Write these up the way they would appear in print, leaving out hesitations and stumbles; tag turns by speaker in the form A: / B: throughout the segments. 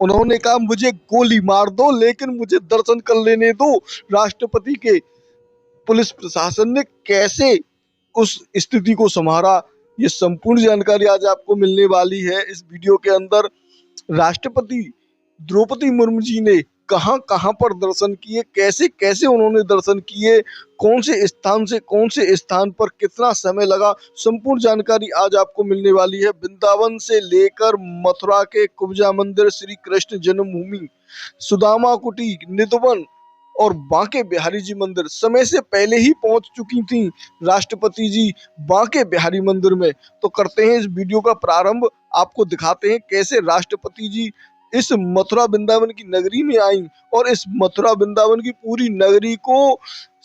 A: उन्होंने कहा मुझे गोली मार दो लेकिन मुझे दर्शन कर लेने दो राष्ट्रपति के। पुलिस प्रशासन ने कैसे उस स्थिति को संभाला, ये संपूर्ण जानकारी आज आपको मिलने वाली है इस वीडियो के अंदर। राष्ट्रपति द्रौपदी मुर्मू जी ने कहां कहां पर दर्शन किए, कैसे कैसे उन्होंने दर्शन किए, कौन से स्थान पर कितना समय लगा, संपूर्ण जानकारी आज आपको मिलने वाली है। वृंदावन से लेकर मथुरा के कुब्जा मंदिर, श्री कृष्ण जन्मभूमि, सुदामा कुटी, निधवन और बांके बिहारी जी मंदिर समय से पहले ही पहुंच चुकी थी राष्ट्रपति जी बांके बिहारी मंदिर में। तो करते हैं इस वीडियो का प्रारंभ, आपको दिखाते हैं कैसे राष्ट्रपति जी इस मथुरा वृंदावन की नगरी में आई और इस मथुरा वृंदावन की पूरी नगरी को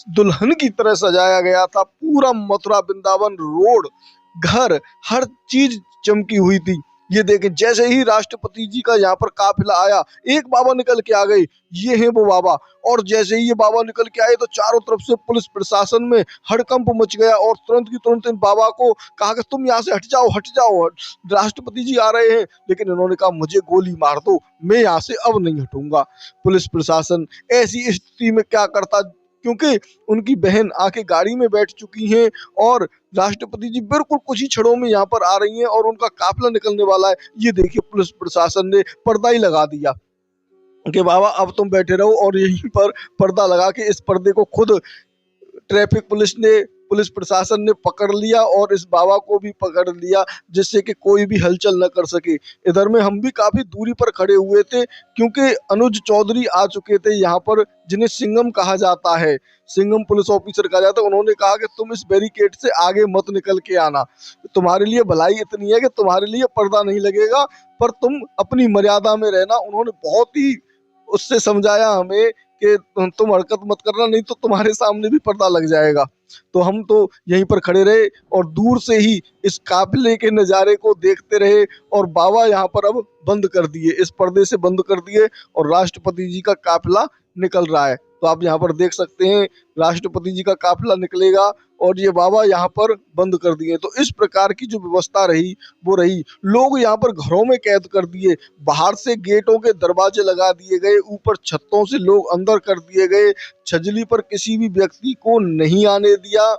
A: दुल्हन की तरह सजाया गया था। पूरा मथुरा वृंदावन, रोड, घर, हर चीज चमकी हुई थी। ये देखें, जैसे ही राष्ट्रपति जी का यहाँ पर काफिला आया, एक बाबा निकल के आ गए, ये हैं वो बाबा। और जैसे ही ये बाबा निकल के आए तो चारों तरफ से पुलिस प्रशासन में हड़कंप मच गया और तुरंत की तुरंत इन बाबा को कहा कि तुम यहाँ से हट जाओ, हट जाओ, राष्ट्रपति जी आ रहे हैं। लेकिन इन्होंने कहा मुझे गोली मार दो, मैं यहाँ से अब नहीं हटूंगा। पुलिस प्रशासन ऐसी स्थिति में क्या करता, क्योंकि उनकी बहन आके गाड़ी में बैठ चुकी हैं और राष्ट्रपति जी बिल्कुल कुछ ही क्षणों में यहाँ पर आ रही हैं और उनका काफिला निकलने वाला है। ये देखिए, पुलिस प्रशासन ने पर्दा ही लगा दिया कि बाबा अब तुम बैठे रहो, और यहीं पर पर्दा लगा के इस पर्दे को खुद ट्रैफिक पुलिस प्रशासन ने पकड़ लिया और इस बाबा को भी पकड़ लिया, जिससे कि कोई भी हलचल न कर सके। इधर में हम भी काफी दूरी पर खड़े हुए थे क्योंकि अनुज चौधरी आ चुके थे यहाँ पर, जिन्हें सिंघम कहा जाता है, सिंघम पुलिस ऑफिसर कहा जाता है। उन्होंने कहा कि तुम इस बैरिकेड से आगे मत निकल के आना, तुम्हारे लिए भलाई इतनी है कि तुम्हारे लिए पर्दा नहीं लगेगा, पर तुम अपनी मर्यादा में रहना। उन्होंने बहुत ही उससे समझाया हमें कि तुम हरकत मत करना, नहीं तो तुम्हारे सामने भी पर्दा लग जाएगा। तो हम तो यहीं पर खड़े रहे और दूर से ही इस काफिले के नज़ारे को देखते रहे। और बाबा यहाँ पर अब बंद कर दिए, इस पर्दे से बंद कर दिए और राष्ट्रपति जी का काफिला निकल रहा है। तो आप यहाँ पर देख सकते हैं राष्ट्रपति जी का काफिला निकलेगा और ये बाबा यहाँ पर बंद कर दिए। तो इस प्रकार की जो व्यवस्था रही वो रही। लोग यहाँ पर घरों में कैद कर दिए, बाहर से गेटों के दरवाजे लगा दिए गए, ऊपर छतों से लोग अंदर कर दिए गए, छजली पर किसी भी व्यक्ति को नहीं आने दिया।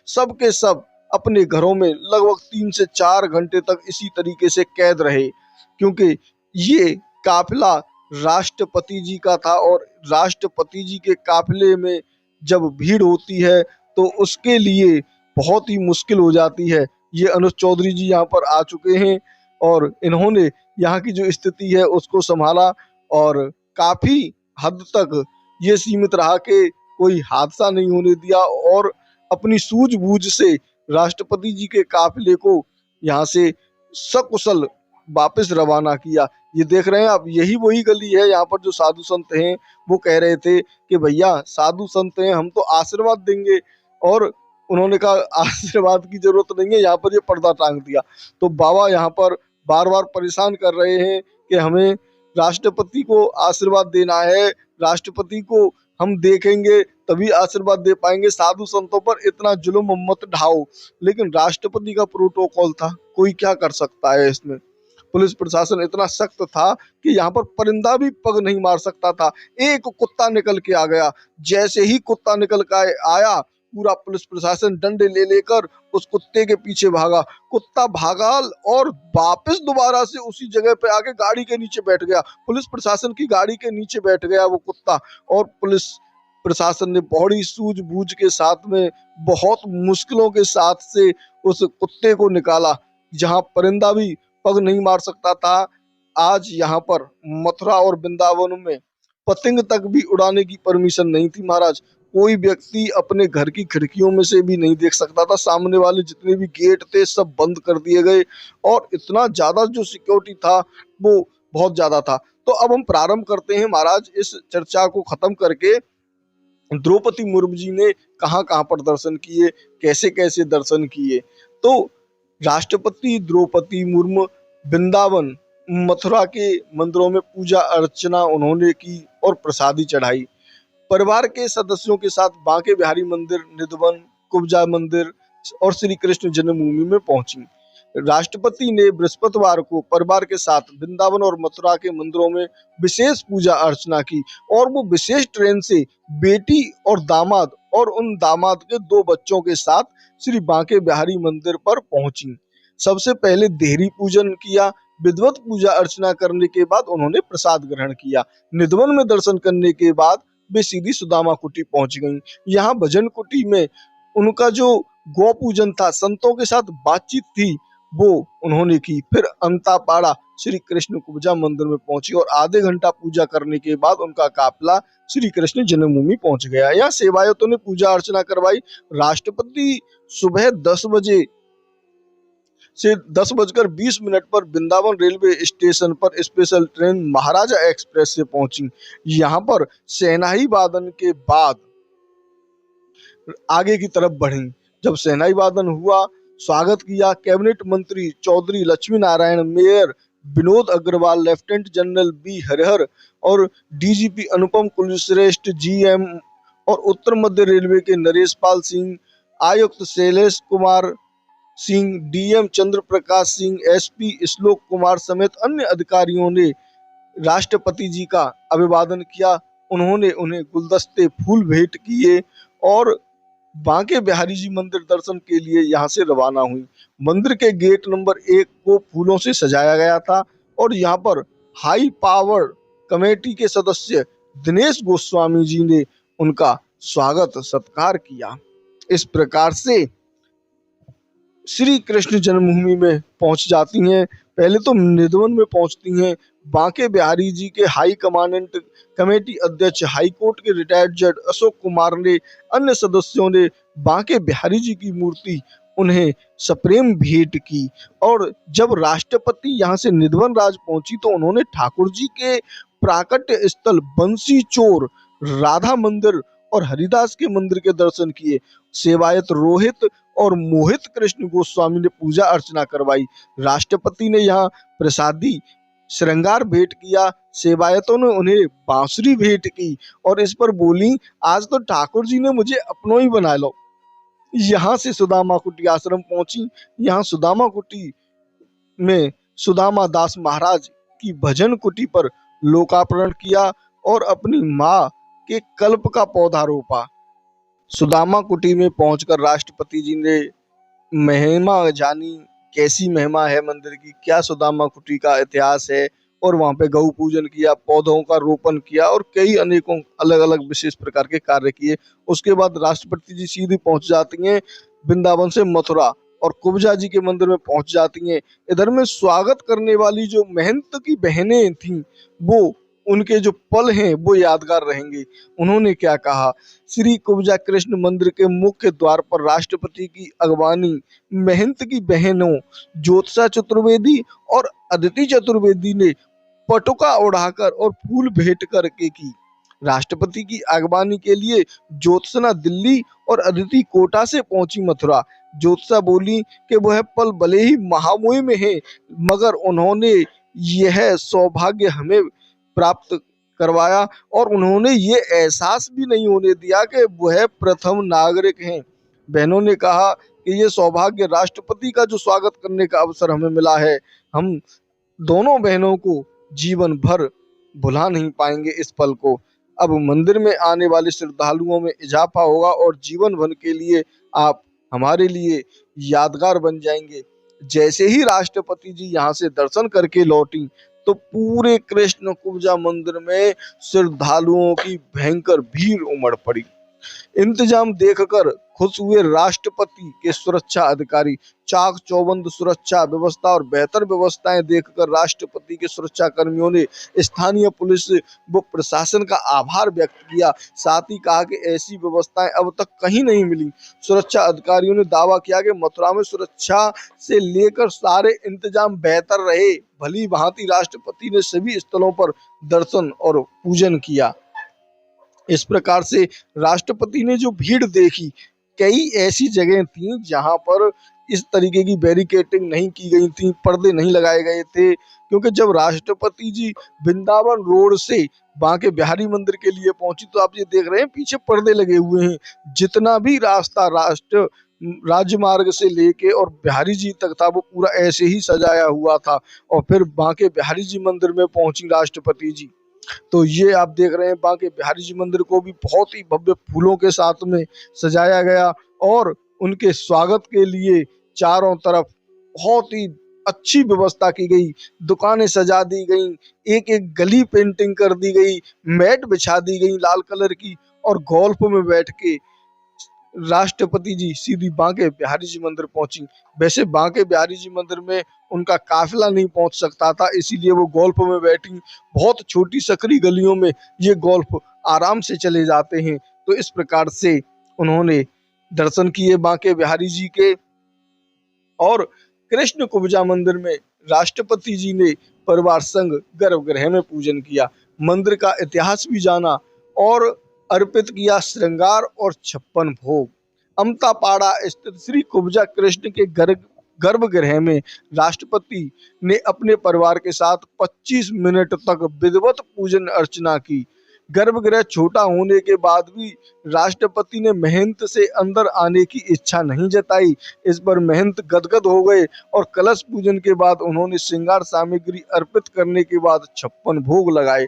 A: सब के सब अपने घरों में लगभग 3 से 4 घंटे तक इसी तरीके से कैद रहे, क्योंकि ये काफिला राष्ट्रपति जी का था और राष्ट्रपति जी के काफिले में जब भीड़ होती है तो उसके लिए बहुत ही मुश्किल हो जाती है। ये अनुज चौधरी जी यहाँ पर आ चुके हैं और इन्होंने यहाँ की जो स्थिति है उसको संभाला और काफी हद तक ये सीमित रहा कि कोई हादसा नहीं होने दिया और अपनी सूझबूझ से राष्ट्रपति जी के काफिले को यहाँ से सकुशल वापस रवाना किया। ये देख रहे हैं आप, यही वही गली है यहाँ पर जो साधु संत हैं वो कह रहे थे कि भैया साधु संत हैं, हम तो आशीर्वाद देंगे, और उन्होंने कहा आशीर्वाद की जरूरत नहीं है, यहाँ पर ये पर्दा टांग दिया। तो बाबा यहाँ पर बार बार परेशान कर रहे हैं कि हमें राष्ट्रपति को आशीर्वाद देना है, राष्ट्रपति को हम देखेंगे तभी आशीर्वाद दे पाएंगे, साधु संतों पर इतना जुल्म मत ढाओ। लेकिन राष्ट्रपति का प्रोटोकॉल था, कोई क्या कर सकता है इसमें। पुलिस प्रशासन इतना सख्त था कि यहाँ पर परिंदा भी पग नहीं मार सकता था। एक कुत्ता निकल के आ गया, जैसे ही कुत्ता निकल के आया पूरा पुलिस प्रशासन डंडे ले लेकर उस कुत्ते के पीछे भागा। कुत्ता भागा और वापस दोबारा से उसी जगह पे आके गाड़ी के नीचे बैठ गया, पुलिस प्रशासन की गाड़ी के नीचे बैठ गया वो कुत्ता। और पुलिस प्रशासन ने बड़ी सूझबूझ के साथ में, बहुत मुश्किलों के साथ से उस कुत्ते को निकाला, जहां परिंदा भी पग नहीं मार सकता था। आज यहाँ पर मथुरा और वृंदावन में पतंग तक भी उड़ाने की परमिशन नहीं थी महाराज। कोई व्यक्ति अपने घर की खिड़कियों में से भी नहीं देख सकता था, सामने वाले जितने भी गेट थे सब बंद कर दिए गए और इतना ज्यादा जो सिक्योरिटी था वो बहुत ज्यादा था। तो अब हम प्रारंभ करते हैं महाराज इस चर्चा को खत्म करके, द्रौपदी मुर्मू जी ने कहाँ कहाँ पर दर्शन किए, कैसे कैसे दर्शन किए। तो राष्ट्रपति द्रौपदी मुर्मू वृंदावन मथुरा के मंदिरों में पूजा अर्चना उन्होंने की और प्रसादी चढ़ाई। परिवार के सदस्यों के साथ बांके बिहारी मंदिर, निधवन, कुब्जा मंदिर और श्री कृष्ण जन्मभूमि में पहुंची। राष्ट्रपति ने बृहस्पतिवार को परिवार के साथ वृंदावन और मथुरा के मंदिरों में विशेष पूजा अर्चना की और वो विशेष ट्रेन से बेटी और दामाद और उन दामाद के 2 बच्चों के साथ श्री बांके बिहारी मंदिर पर पहुंची। सबसे पहले देहरी पूजन किया। विधिवत पूजा अर्चना करने के बाद उन्होंने प्रसाद ग्रहण किया। निधवन में दर्शन करने के बाद वे सीधी सुदामा कुटी पहुंच गईं। यहाँ भजन कुटी में उनका जो गौ पूजन था, संतों के साथ बातचीत थी, वो उन्होंने की। फिर अंतापाड़ा श्री कृष्ण कुब्जा मंदिर में पहुंची और आधे घंटा पूजा करने के बाद उनका काफिला श्री कृष्ण जन्मभूमि पहुंच गया। यहाँ सेवायतों ने पूजा अर्चना करवाई। राष्ट्रपति सुबह 10 बजे से 10:20 पर वृंदावन रेलवे स्टेशन पर स्पेशल ट्रेन महाराजा एक्सप्रेस से पहुंची। यहाँ पर शहनाई वादन के बाद आगे की तरफ बढ़ी। जब शहनाई वादन हुआ, स्वागत किया कैबिनेट मंत्री Chaudhary Lakshmi Narayan, mayor Vinod Agarwal, lieutenant general B Harihar और डीजीपी अनुपम कुलश्रेष्ठ, जीएम और उत्तर मध्य रेलवे के नरेश पाल सिंह, आयुक्त शैलेश कुमार सिंह, डीएम चंद्र प्रकाश सिंह, एसपी श्लोक कुमार समेत अन्य अधिकारियों ने राष्ट्रपति जी का अभिवादन किया। उन्होंने उन्हें गुलदस्ते, फूल भेंट किए और बांके बिहारी जी मंदिर दर्शन के लिए यहाँ से रवाना हुई। मंदिर के गेट नंबर 1 को फूलों से सजाया गया था और यहाँ पर हाई पावर कमेटी के सदस्य दिनेश गोस्वामी जी ने उनका स्वागत सत्कार किया। इस प्रकार से श्री कृष्ण जन्मभूमि में पहुंच जाती हैं। पहले तो निधवन में पहुंचती हैं। बांके बिहारी जी के हाई कमांडेंट कमेटी अध्यक्ष हाई कोर्ट के रिटायर्ड जज अशोक कुमार ने, अन्य सदस्यों ने बांके बिहारी जी की मूर्ति उन्हें सप्रेम भेंट की और जब राष्ट्रपति यहाँ से निधवन राज पहुंची तो उन्होंने ठाकुर जी के प्राकट्य स्थल बंसी चोर, राधा मंदिर और हरिदास के मंदिर के दर्शन किए। सेवायत रोहित और मोहित कृष्ण गोस्वामी ने पूजा अर्चना करवाई। राष्ट्रपति ने यहाँ प्रसादी श्रृंगार भेंट किया। सेवायतों ने उन्हें बांसुरी भेंट की और इस पर बोली, आज तो ठाकुर जी ने मुझे अपनों ही बना लो। यहाँ से सुदामा कुटी आश्रम पहुंची। यहाँ सुदामा कुटी में सुदामा दास महाराज की भजन कुटी पर लोकार्पण किया और अपनी माँ के कल्प का पौधा रोपा। सुदामा कुटी में पहुंचकर राष्ट्रपति जी ने महिमा जानी, कैसी महिमा है मंदिर की, क्या सुदामा कुटी का इतिहास है, और वहां पे गौ पूजन किया, पौधों का रोपण किया और कई अनेकों अलग अलग विशेष प्रकार के कार्य किए। उसके बाद राष्ट्रपति जी सीधी पहुंच जाती हैं वृंदावन से मथुरा और कुब्जा जी के मंदिर में पहुंच जाती हैं। इधर में स्वागत करने वाली जो महंत की बहनें थीं, वो उनके जो पल हैं वो यादगार रहेंगे। उन्होंने क्या कहा, श्री कुब्जा कृष्ण मंदिर के मुख्य द्वार पर राष्ट्रपति की अगवानी महंत की बहनों ज्योत्सा चतुर्वेदी और अदिति चतुर्वेदी ने पटुका उड़ाकर और फूल भेंट करके की। राष्ट्रपति की अगवानी के लिए ज्योत्सना दिल्ली और अदिति कोटा से पहुंची मथुरा। ज्योत्सा बोली कि वह पल भले ही महामोह में है, मगर उन्होंने यह सौभाग्य हमें प्राप्त करवाया और उन्होंने ये एहसास भी नहीं होने दिया कि वह प्रथम नागरिक हैं। बहनों ने कहा कि ये सौभाग्य राष्ट्रपति का जो स्वागत करने का अवसर हमें मिला है, हम दोनों बहनों को जीवन भर भुला नहीं पाएंगे इस पल को। अब मंदिर में आने वाले श्रद्धालुओं में इजाफा होगा और जीवन भर के लिए आप हमारे लिए यादगार बन जाएंगे। जैसे ही राष्ट्रपति जी यहाँ से दर्शन करके लौटी तो पूरे कृष्ण कुब्जा मंदिर में श्रद्धालुओं की भयंकर भीड़ उमड़ पड़ी। इंतजाम देखकर खुश हुए राष्ट्रपति के सुरक्षा अधिकारी। चाक चौबंद सुरक्षा व्यवस्था और बेहतर व्यवस्थाएं देखकर राष्ट्रपति के सुरक्षा कर्मियों ने स्थानीय पुलिस व प्रशासन का आभार व्यक्त किया। साथ ही कहा कि ऐसी व्यवस्थाएं अब तक कहीं नहीं मिली। सुरक्षा अधिकारियों ने दावा किया कि मथुरा में सुरक्षा से लेकर सारे इंतजाम बेहतर रहे। भली भांति राष्ट्रपति ने सभी स्थलों पर दर्शन और पूजन किया। इस प्रकार से राष्ट्रपति ने जो भीड़ देखी, कई ऐसी जगह थी जहां पर इस तरीके की बैरिकेडिंग नहीं की गई थी, पर्दे नहीं लगाए गए थे, क्योंकि जब राष्ट्रपति जी वृंदावन रोड से बांके बिहारी मंदिर के लिए पहुंची तो आप ये देख रहे हैं पीछे पर्दे लगे हुए हैं। जितना भी रास्ता राजमार्ग से लेके और बिहारी जी तक था वो पूरा ऐसे ही सजाया हुआ था। और फिर बांके बिहारी जी मंदिर में पहुंची राष्ट्रपति जी। तो ये आप देख रहे हैं बांके बिहारी जी मंदिर को भी बहुत ही भव्य फूलों के साथ में सजाया गया और उनके स्वागत के लिए चारों तरफ बहुत ही अच्छी व्यवस्था की गई। दुकानें सजा दी गई, एक एक गली पेंटिंग कर दी गई, मैट बिछा दी गई लाल कलर की। और गोल्फ में बैठ के राष्ट्रपति जी सीधी बांके बिहारी जी मंदिर पहुंची। वैसे बांके बिहारी जी मंदिर में उनका काफिला नहीं पहुंच सकता था, इसीलिए वो गोल्फ में बैठी। बहुत छोटी सकरी गलियों में ये गोल्फ आराम से चले जाते हैं। तो इस प्रकार से उन्होंने दर्शन किए बांके बिहारी जी के। और कृष्ण कुब्जा मंदिर में राष्ट्रपति जी ने परिवार संग गर्भगृह में पूजन किया, मंदिर का इतिहास भी जाना और अर्पित किया श्रृंगार और 56 भोग। अमतापाड़ा स्थित श्री कुब्जा कृष्ण के गर्भगृह में राष्ट्रपति ने अपने परिवार के साथ 25 मिनट तक विधिवत पूजन अर्चना की। गर्भगृह छोटा होने के बाद भी राष्ट्रपति ने महंत से अंदर आने की इच्छा नहीं जताई। इस पर महंत गदगद हो गए और कलश पूजन के बाद उन्होंने श्रृंगार सामग्री अर्पित करने के बाद 56 भोग लगाए।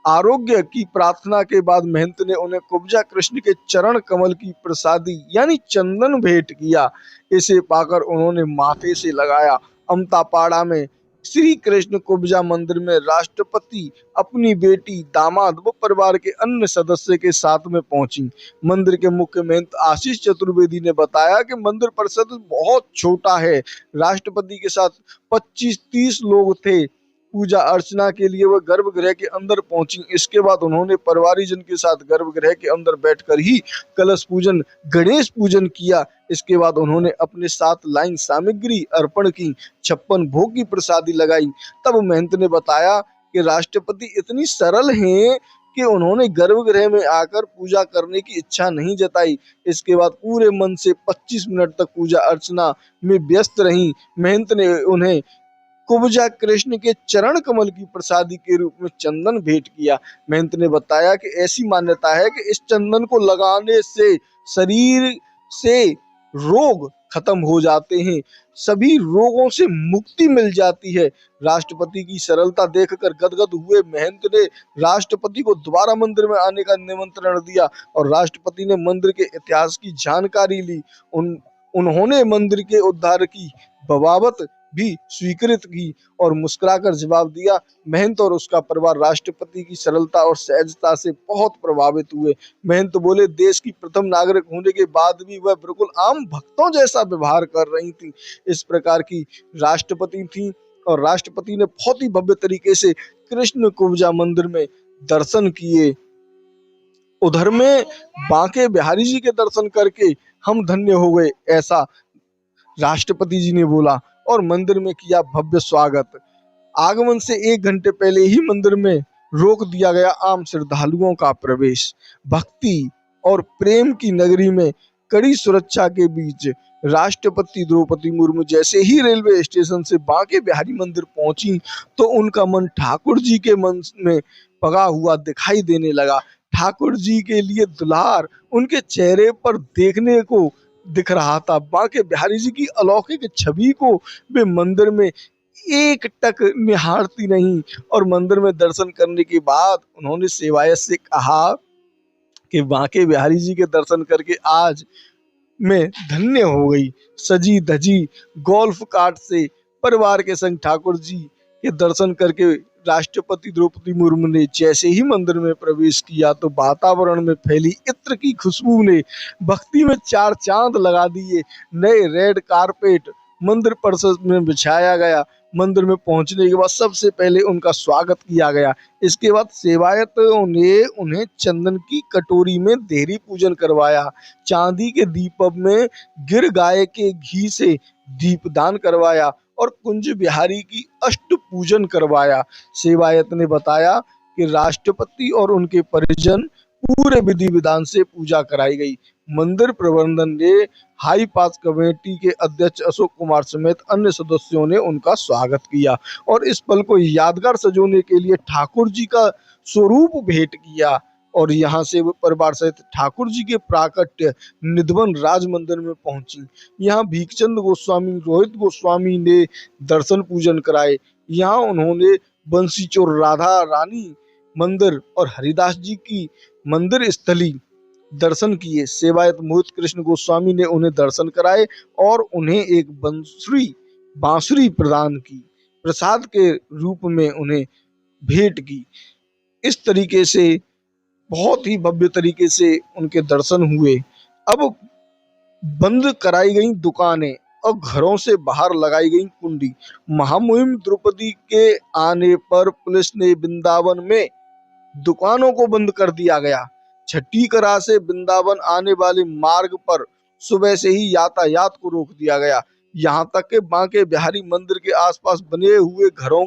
A: आरोग्य की प्रार्थना के बाद महंत ने उन्हें कुब्जा कृष्ण के चरण कमल की प्रसादी यानी चंदन भेंट किया। इसे पाकर उन्होंने माथे से लगाया। अमतापाड़ा में श्री कृष्ण कुब्जा मंदिर में राष्ट्रपति अपनी बेटी, दामाद व परिवार के अन्य सदस्य के साथ में पहुंची। मंदिर के मुख्य महंत आशीष चतुर्वेदी ने बताया कि मंदिर परिसर बहुत छोटा है। राष्ट्रपति के साथ 25-30 लोग थे। पूजा अर्चना के लिए वह गर्भगृह के अंदर पहुंची। इसके बाद उन्होंने परिवारीजन के साथ गर्भगृह के अंदर बैठकर ही कलश पूजन, गणेश पूजन किया। इसके बाद उन्होंने अपने साथ लाइन सामग्री अर्पण की, 56 भोग की प्रसादी लगाई। तब महंत ने बताया कि राष्ट्रपति इतनी सरल हैं कि उन्होंने गर्भगृह में आकर पूजा करने की इच्छा नहीं जताई। इसके बाद पूरे मन से 25 मिनट तक पूजा अर्चना में व्यस्त रहीं। महंत ने उन्हें कुब्जा कृष्ण के चरण कमल की प्रसादी के रूप में चंदन भेंट किया। महंत ने बताया कि ऐसी मान्यता है कि इस चंदन को लगाने से शरीर से रोग खत्म हो जाते हैं, सभी रोगों से मुक्ति मिल जाती है। राष्ट्रपति की सरलता देखकर गदगद हुए महंत ने राष्ट्रपति को दोबारा मंदिर में आने का निमंत्रण दिया और राष्ट्रपति ने मंदिर के इतिहास की जानकारी ली। उन्होंने मंदिर के उद्धार की बवाबत भी स्वीकृत की और मुस्कुराकर जवाब दिया। महंत और उसका परिवार राष्ट्रपति की सरलता और सहजता से बहुत प्रभावित हुए। महंत बोले, देश की प्रथम नागरिक होने के बाद भी वह बिल्कुल आम भक्तों जैसा व्यवहार कर रही थी। इस प्रकार की राष्ट्रपति थी और राष्ट्रपति ने बहुत ही भव्य तरीके से कृष्ण कुब्जा मंदिर में दर्शन किए। उधर में बांके बिहारी जी के दर्शन करके हम धन्य हो गए, ऐसा राष्ट्रपति जी ने बोला और मंदिर में किया भव्य स्वागत। आगमन से 1 घंटे पहले ही मंदिर में रोक दिया गया आम श्रद्धालुओं का प्रवेश। भक्ति और प्रेम की नगरी में कड़ी सुरक्षा के बीच राष्ट्रपति द्रौपदी मुर्मू जैसे ही रेलवे स्टेशन से बांके बिहारी मंदिर पहुंची तो उनका मन ठाकुर जी के मन में पगा हुआ दिखाई देने लगा। ठाकुर जी के लिए दुलार उनके चेहरे पर देखने को दिख रहा था। बांके बिहारी जी की अलौकिक छवि को वे मंदिर में एक टक निहारती नहीं और मंदिर में दर्शन करने के बाद उन्होंने सेवायत से कहा कि बांके बिहारी जी के दर्शन करके आज मैं धन्य हो गई। सजी धजी गोल्फ कार्ट से परिवार के संग ठाकुर जी के दर्शन करके राष्ट्रपति द्रौपदी मुर्मू ने जैसे ही मंदिर में प्रवेश किया तो वातावरण में फैली इत्र की खुशबू ने भक्ति में 4 चांद लगा दिए। नए रेड कारपेट मंदिर परिसर में बिछाया गया। मंदिर में पहुंचने के बाद सबसे पहले उनका स्वागत किया गया। इसके बाद सेवायतों ने उन्हें चंदन की कटोरी में देहरी पूजन करवाया। चांदी के दीपक में गिर गाय के घी से दीपदान करवाया और कुंज बिहारी की अष्ट पूजन करवाया। सेवायत ने बताया कि राष्ट्रपति और उनके परिजन पूरे विधि विधान से पूजा कराई गई। मंदिर प्रबंधन ने हाई पास कमेटी के अध्यक्ष अशोक कुमार समेत अन्य सदस्यों ने उनका स्वागत किया और इस पल को यादगार सजोने के लिए ठाकुर जी का स्वरूप भेंट किया और यहाँ से वो परिवार सहित ठाकुर जी के प्राकट्य निधिवन राज मंदिर में पहुंची। यहाँ भीखचंद गोस्वामी, रोहित गोस्वामी ने दर्शन पूजन कराए। यहाँ उन्होंने बंसी चोर राधा रानी मंदिर और हरिदास जी की मंदिर स्थली दर्शन किए। सेवायत मोहित कृष्ण गोस्वामी ने उन्हें दर्शन कराए और उन्हें एक बांसुरी प्रदान की, प्रसाद के रूप में उन्हें भेंट की। इस तरीके से बहुत ही भव्य तरीके से उनके दर्शन हुए। अब बंद कराई गई दुकानें और घरों से बाहर लगाई गई कुंडी। महामुहिम द्रौपदी के आने पर पुलिस ने वृंदावन में दुकानों को बंद कर दिया गया। छठी करा से वृंदावन आने वाले मार्ग पर सुबह से ही यातायात को रोक दिया गया। यहाँ तक कि बांके बिहारी मंदिर के आसपास बने हुए घरों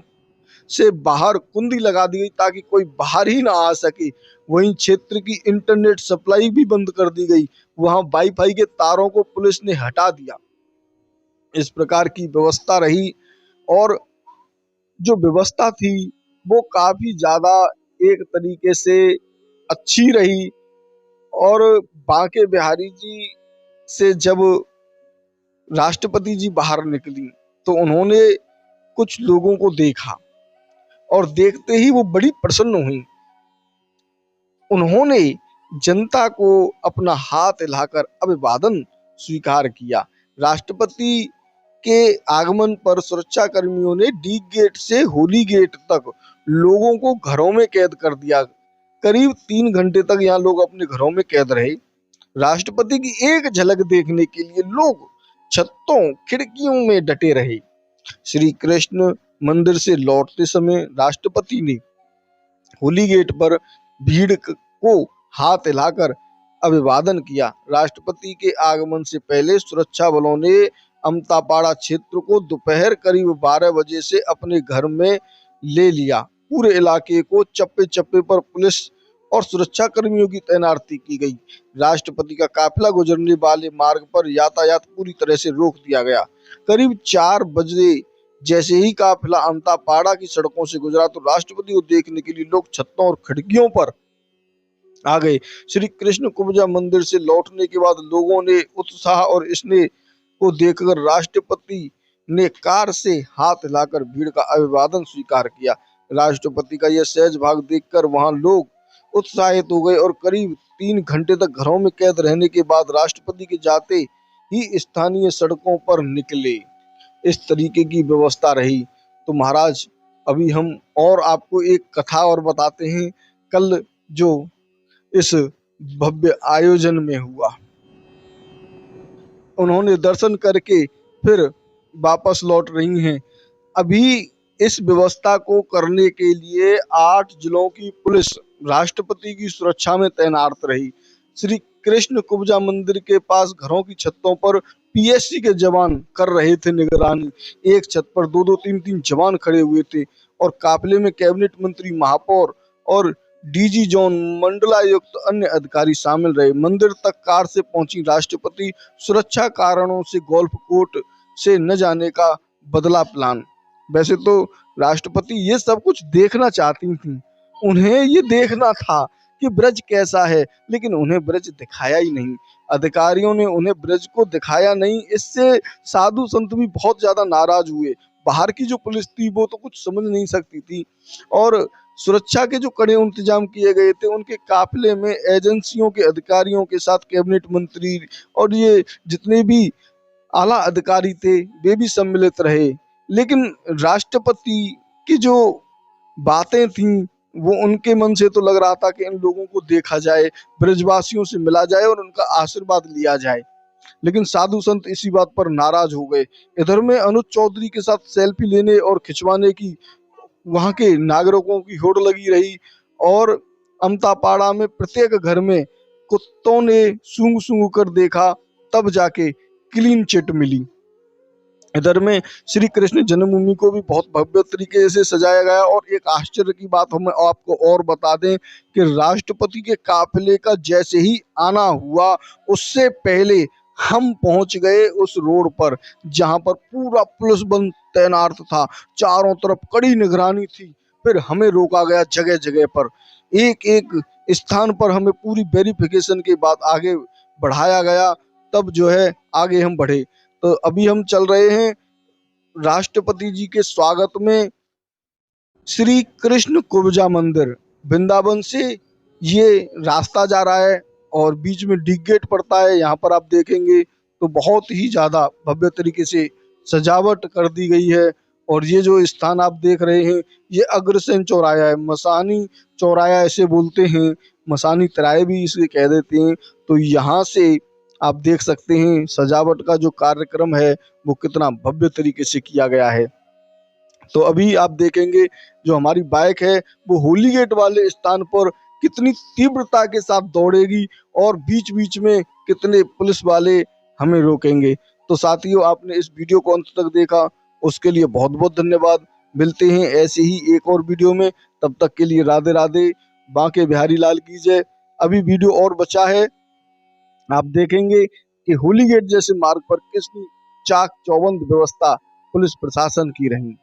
A: से बाहर कुंडी लगा दी गई ताकि कोई बाहर ही ना आ सके। वहीं क्षेत्र की इंटरनेट सप्लाई भी बंद कर दी गई। वहां वाईफाई के तारों को पुलिस ने हटा दिया। इस प्रकार की व्यवस्था रही और जो व्यवस्था थी वो काफी ज्यादा एक तरीके से अच्छी रही। और बांके बिहारी जी से जब राष्ट्रपति जी बाहर निकली तो उन्होंने कुछ लोगों को देखा और देखते ही वो बड़ी प्रसन्न हुई। उन्होंने जनता को अपना हाथ हिलाकर अभिवादन स्वीकार किया। राष्ट्रपति के आगमन पर सुरक्षा कर्मियों ने डी गेट से होली गेट तक लोगों को घरों में कैद कर दिया। करीब 3 घंटे तक यहाँ लोग अपने घरों में कैद रहे। राष्ट्रपति की एक झलक देखने के लिए लोग छतों खिड़कियों में डटे रहे। श्री कृष्ण मंदिर से लौटते समय राष्ट्रपति ने होली गेट पर भीड़ को हाथ हिलाकर अभिवादन किया। राष्ट्रपति के आगमन से पहले सुरक्षा बलों ने अमतापाड़ा क्षेत्र को दोपहर करीब 12 बजे से अपने घर में ले लिया। पूरे इलाके को चप्पे चप्पे पर पुलिस और सुरक्षा कर्मियों की तैनाती की गई। राष्ट्रपति का काफिला गुजरने वाले मार्ग पर यातायात पूरी तरह से रोक दिया गया। करीब 4 बजे जैसे ही काफिला अमतापाड़ा की सड़कों से गुजरा तो राष्ट्रपति को देखने के लिए लोग छतों और खिड़कियों पर आ गए। श्री कृष्ण कुब्जा मंदिर से लौटने के बाद लोगों ने उत्साह और स्नेह को देखकर राष्ट्रपति ने कार से हाथ हिलाकर भीड़ का अभिवादन स्वीकार किया। राष्ट्रपति का यह सहज भाग देखकर वहां लोग उत्साहित हो गए और करीब 3 घंटे तक घरों में कैद रहने के बाद राष्ट्रपति के जाते ही स्थानीय सड़कों पर निकले। इस तरीके की व्यवस्था रही। तो महाराज अभी हम और आपको एक कथा और बताते हैं कल जो इस भव्य आयोजन में हुआ। उन्होंने दर्शन करके फिर वापस लौट रही हैं। अभी इस व्यवस्था को करने के लिए 8 जिलों की पुलिस राष्ट्रपति की सुरक्षा में तैनात रही। श्री कृष्ण कुब्जा मंदिर के पास घरों की छतों पर पीएससी के जवान कर रहे थे निगरानी। एक छत पर 2-2, 3-3 जवान खड़े हुए थे और काफिले में कैबिनेट मंत्री, महापौर और डीजी जोन, मंडलायुक्त, अन्य अधिकारी शामिल रहे। मंदिर तक कार से पहुंची राष्ट्रपति सुरक्षा कारणों से गोल्फ कोर्ट से न जाने का बदला प्लान। वैसे तो राष्ट्रपति ये सब कुछ देखना चाहती थी, उन्हें ये देखना था कि ब्रज कैसा है, लेकिन उन्हें ब्रज दिखाया ही नहीं। अधिकारियों ने उन्हें ब्रज को दिखाया नहीं। इससे साधु संत भी बहुत ज्यादा नाराज हुए। बाहर की जो पुलिस थी वो तो कुछ समझ नहीं सकती थी और सुरक्षा के जो कड़े इंतजाम किए गए थे उनके काफिले में एजेंसियों के अधिकारियों के साथ कैबिनेट मंत्री और ये जितने भी आला अधिकारी थे वे भी सम्मिलित रहे। लेकिन राष्ट्रपति की जो बातें थीं वो उनके मन से तो लग रहा था कि इन लोगों को देखा जाए, ब्रजवासियों से मिला जाए और उनका आशीर्वाद लिया जाए। लेकिन साधु संत इसी बात पर नाराज हो गए। इधर में अनुज चौधरी के साथ सेल्फी लेने और खिंचवाने की वहां के नागरिकों की होड़ लगी रही और अमतापाड़ा में प्रत्येक घर में कुत्तों ने सूंघ सूंघ कर देखा, तब जाके क्लीन चिट मिली। इधर में श्री कृष्ण जन्मभूमि को भी बहुत भव्य तरीके से सजाया गया। और एक आश्चर्य की बात हम आपको और बता दें कि राष्ट्रपति के काफिले का जैसे ही आना हुआ उससे पहले हम पहुंच गए उस रोड पर जहां पर पूरा पुलिस बल तैनात था, चारों तरफ कड़ी निगरानी थी। फिर हमें रोका गया जगह जगह पर, एक एक स्थान पर हमें पूरी वेरिफिकेशन के बाद आगे बढ़ाया गया, तब जो है आगे हम बढ़े। तो अभी हम चल रहे हैं राष्ट्रपति जी के स्वागत में श्री कृष्ण कुब्जा मंदिर। वृंदावन से ये रास्ता जा रहा है और बीच में डी गेट पड़ता है। यहाँ पर आप देखेंगे तो बहुत ही ज्यादा भव्य तरीके से सजावट कर दी गई है। और ये जो स्थान आप देख रहे हैं, ये अग्रसेन चौराया है, मसानी चौराया ऐसे बोलते हैं, मसानी तराई भी इसे कह देते हैं। तो यहाँ से आप देख सकते हैं सजावट का जो कार्यक्रम है वो कितना भव्य तरीके से किया गया है। तो अभी आप देखेंगे जो हमारी बाइक है वो होली गेट वाले स्थान पर कितनी तीव्रता के साथ दौड़ेगी और बीच बीच में कितने पुलिस वाले हमें रोकेंगे। तो साथियों, आपने इस वीडियो को अंत तक देखा, उसके लिए बहुत बहुत धन्यवाद। मिलते हैं ऐसे ही एक और वीडियो में, तब तक के लिए राधे राधे, बांके बिहारी लाल की जय। अभी वीडियो और बचा है, आप देखेंगे कि होली गेट जैसे मार्ग पर कितनी चाक चौबंद व्यवस्था पुलिस प्रशासन की रही।